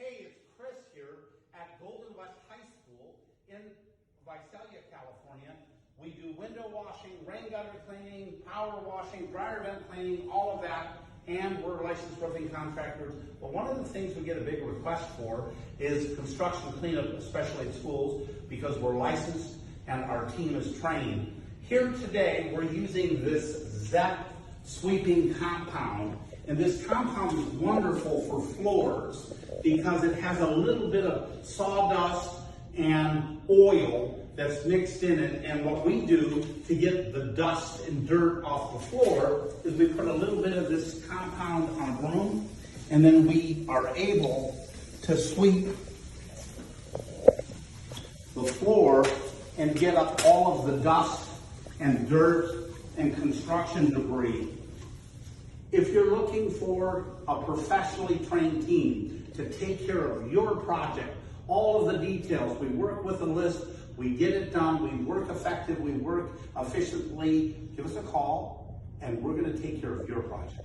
Hey, it's Chris here at Golden West High School in Visalia, California. We do window washing, rain gutter cleaning, power washing, dryer vent cleaning, all of that, and we're licensed roofing contractors. But one of the things we get a big request for is construction cleanup, especially at schools, because we're licensed and our team is trained. Here today, we're using this ZEP sweeping compound, and this compound is wonderful for floors because it has a little bit of sawdust and oil that's mixed in it, and what we do to get the dust and dirt off the floor is we put a little bit of this compound on a broom, and then we are able to sweep the floor and get up all of the dust and dirt and construction debris. If you're looking for a professionally trained team to take care of your project, all of the details, we work with a list, we get it done, we work effectively, we work efficiently, give us a call, and we're going to take care of your project.